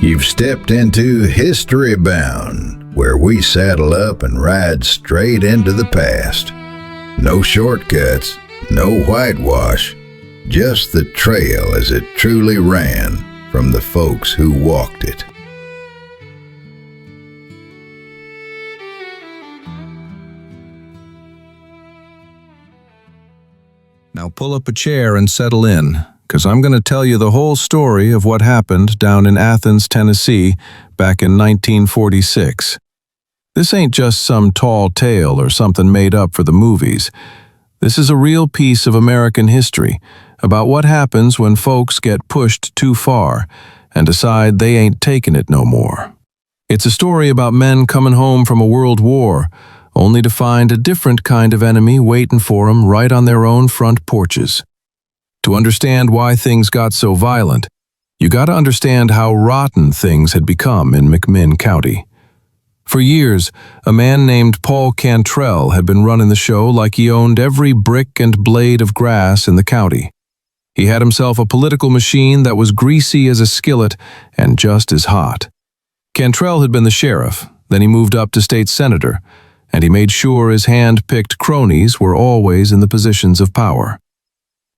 You've stepped into History Bound, where we saddle up and ride straight into the past. No shortcuts, no whitewash, just the trail as it truly ran from the folks who walked it. Now pull up a chair and settle in, because I'm going to tell you the whole story of what happened down in Athens, Tennessee, back in 1946. This ain't just some tall tale or something made up for the movies. This is a real piece of American history about what happens when folks get pushed too far and decide they ain't taking it no more. It's a story about men coming home from a world war, only to find a different kind of enemy waiting for them right on their own front porches. To understand why things got so violent, you gotta understand how rotten things had become in McMinn County. For years, a man named Paul Cantrell had been running the show like he owned every brick and blade of grass in the county. He had himself a political machine that was greasy as a skillet and just as hot. Cantrell had been the sheriff, then he moved up to state senator, and he made sure his hand-picked cronies were always in the positions of power.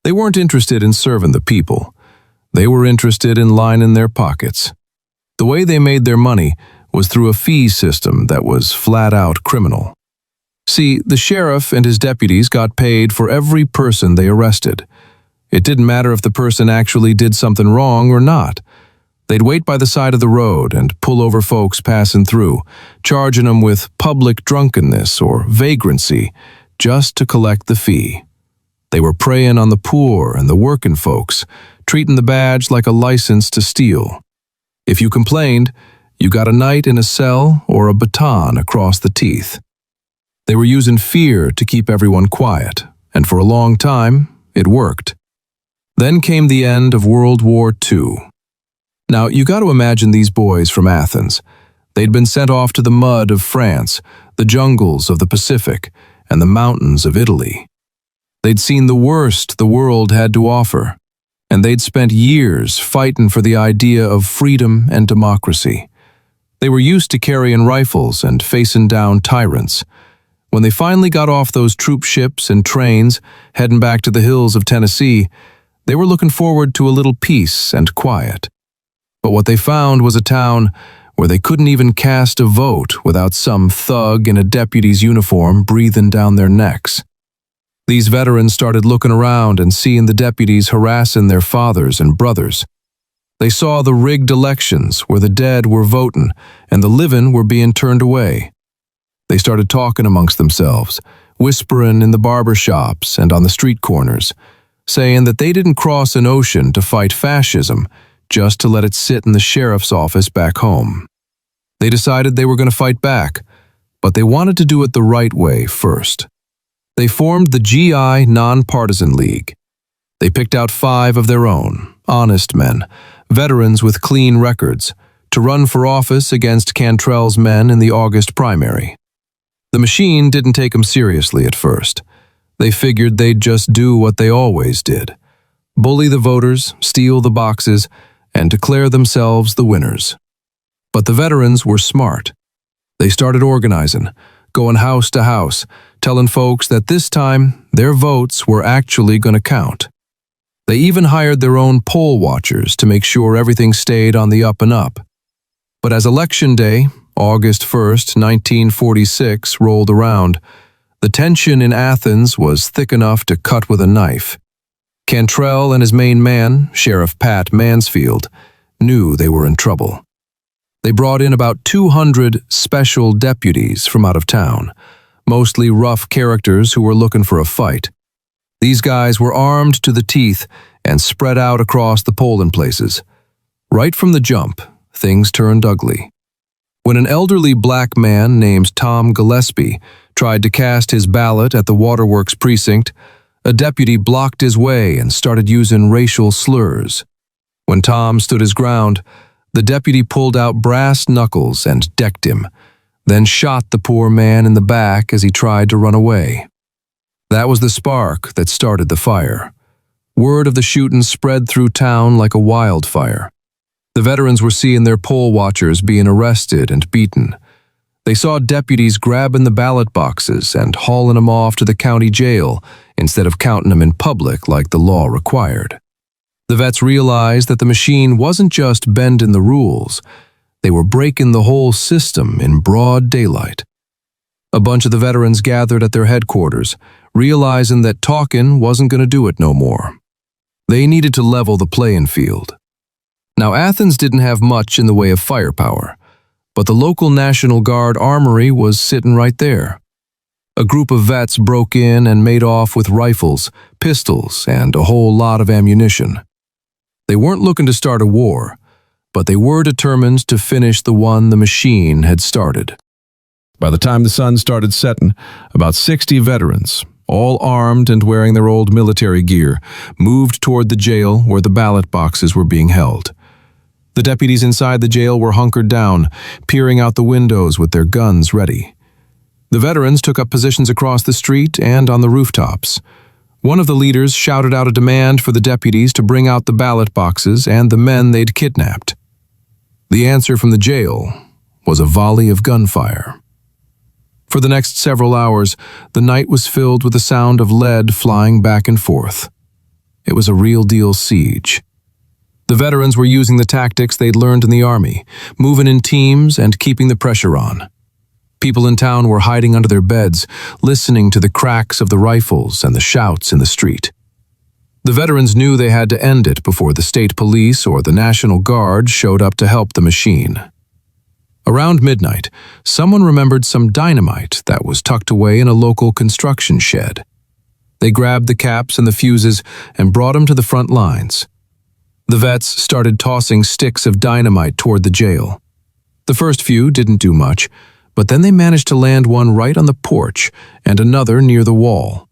They weren't interested in serving the people. They were interested in lining their pockets. The way they made their money was through a fee system that was flat-out criminal. See, the sheriff and his deputies got paid for every person they arrested. It didn't matter if the person actually did something wrong or not. They'd wait by the side of the road and pull over folks passing through, charging them with public drunkenness or vagrancy just to collect the fee. They were preying on the poor and the working folks, treating the badge like a license to steal. If you complained, you got a night in a cell or a baton across the teeth. They were using fear to keep everyone quiet, and for a long time, it worked. Then came the end of World War II. Now, you got to imagine these boys from Athens. They'd been sent off to the mud of France, the jungles of the Pacific, and the mountains of Italy. They'd seen the worst the world had to offer, and they'd spent years fighting for the idea of freedom and democracy. They were used to carrying rifles and facing down tyrants. When they finally got off those troop ships and trains, heading back to the hills of Tennessee, they were looking forward to a little peace and quiet. But what they found was a town where they couldn't even cast a vote without some thug in a deputy's uniform breathing down their necks. These veterans started looking around and seeing the deputies harassing their fathers and brothers. They saw the rigged elections where the dead were voting and the living were being turned away. They started talking amongst themselves, whispering in the barber shops and on the street corners, saying that they didn't cross an ocean to fight fascism just to let it sit in the sheriff's office back home. They decided they were going to fight back, but they wanted to do it the right way first. They formed the GI Non-Partisan League. They picked out 5 of their own, honest men, veterans with clean records, to run for office against Cantrell's men in the August primary. The machine didn't take them seriously at first. They figured they'd just do what they always did: bully the voters, steal the boxes, and declare themselves the winners. But the veterans were smart. They started organizing, going house to house, telling folks that this time their votes were actually going to count. They even hired their own poll watchers to make sure everything stayed on the up and up. But as Election Day, August 1st, 1946, rolled around, the tension in Athens was thick enough to cut with a knife. Cantrell and his main man, Sheriff Pat Mansfield, knew they were in trouble. They brought in about 200 special deputies from out of town, mostly rough characters who were looking for a fight. These guys were armed to the teeth and spread out across the polling places. Right from the jump, things turned ugly. When an elderly black man named Tom Gillespie tried to cast his ballot at the Waterworks precinct, a deputy blocked his way and started using racial slurs. When Tom stood his ground, the deputy pulled out brass knuckles and decked him, then shot the poor man in the back as he tried to run away. That was the spark that started the fire. Word of the shooting spread through town like a wildfire. The veterans were seeing their poll watchers being arrested and beaten. They saw deputies grabbing the ballot boxes and hauling them off to the county jail instead of counting them in public like the law required. The vets realized that the machine wasn't just bending the rules, they were breaking the whole system in broad daylight. A bunch of the veterans gathered at their headquarters, realizing that talking wasn't going to do it no more. They needed to level the playing field. Now, Athens didn't have much in the way of firepower, but the local National Guard armory was sitting right there. A group of vets broke in and made off with rifles, pistols, and a whole lot of ammunition. They weren't looking to start a war, but they were determined to finish the one the machine had started. By the time the sun started setting, about 60 veterans, all armed and wearing their old military gear, moved toward the jail where the ballot boxes were being held. The deputies inside the jail were hunkered down, peering out the windows with their guns ready. The veterans took up positions across the street and on the rooftops. One of the leaders shouted out a demand for the deputies to bring out the ballot boxes and the men they'd kidnapped. The answer from the jail was a volley of gunfire. For the next several hours, the night was filled with the sound of lead flying back and forth. It was a real-deal siege. The veterans were using the tactics they'd learned in the army, moving in teams and keeping the pressure on. People in town were hiding under their beds, listening to the cracks of the rifles and the shouts in the street. The veterans knew they had to end it before the state police or the National Guard showed up to help the machine. Around midnight, someone remembered some dynamite that was tucked away in a local construction shed. They grabbed the caps and the fuses and brought them to the front lines. The vets started tossing sticks of dynamite toward the jail. The first few didn't do much, but then they managed to land one right on the porch and another near the wall.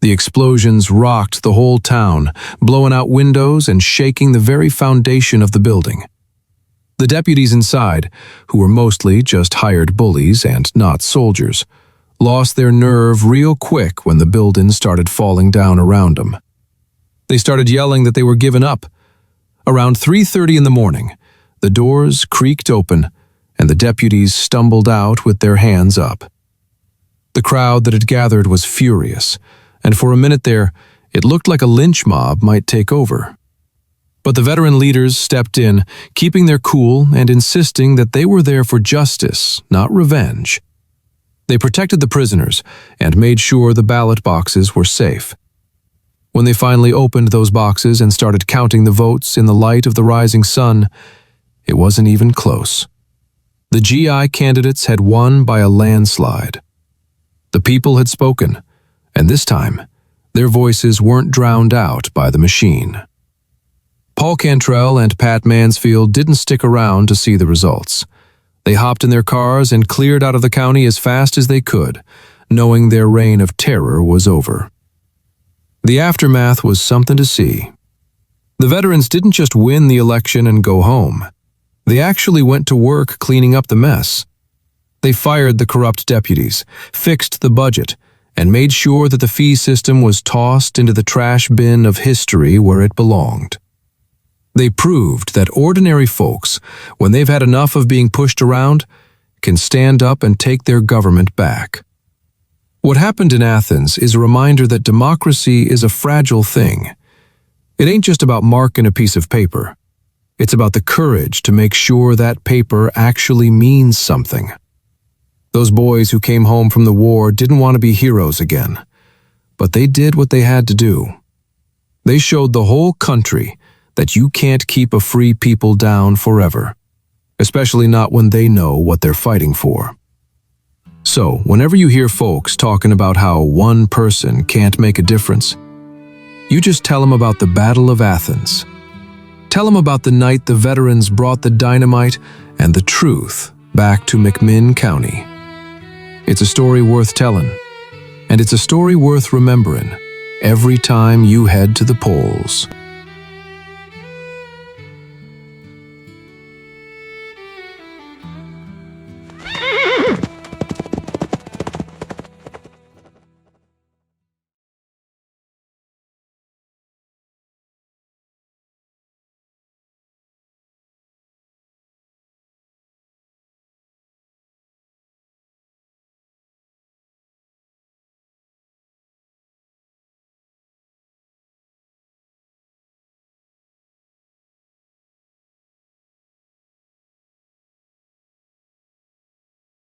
The explosions rocked the whole town, blowing out windows and shaking the very foundation of the building. The deputies inside, who were mostly just hired bullies and not soldiers, lost their nerve real quick when the building started falling down around them. They started yelling that they were giving up. Around 3:30 in the morning, the doors creaked open and the deputies stumbled out with their hands up. The crowd that had gathered was furious, and for a minute there, it looked like a lynch mob might take over. But the veteran leaders stepped in, keeping their cool and insisting that they were there for justice, not revenge. They protected the prisoners and made sure the ballot boxes were safe. When they finally opened those boxes and started counting the votes in the light of the rising sun, it wasn't even close. The GI candidates had won by a landslide. The people had spoken, and this time, their voices weren't drowned out by the machine. Paul Cantrell and Pat Mansfield didn't stick around to see the results. They hopped in their cars and cleared out of the county as fast as they could, knowing their reign of terror was over. The aftermath was something to see. The veterans didn't just win the election and go home. They actually went to work cleaning up the mess. They fired the corrupt deputies, fixed the budget, and made sure that the fee system was tossed into the trash bin of history where it belonged. They proved that ordinary folks, when they've had enough of being pushed around, can stand up and take their government back. What happened in Athens is a reminder that democracy is a fragile thing. It ain't just about marking a piece of paper. It's about the courage to make sure that paper actually means something. Those boys who came home from the war didn't want to be heroes again, but they did what they had to do. They showed the whole country that you can't keep a free people down forever, especially not when they know what they're fighting for. So, whenever you hear folks talking about how one person can't make a difference, you just tell them about the Battle of Athens. Tell them about the night the veterans brought the dynamite and the truth back to McMinn County. It's a story worth telling, and it's a story worth remembering every time you head to the polls.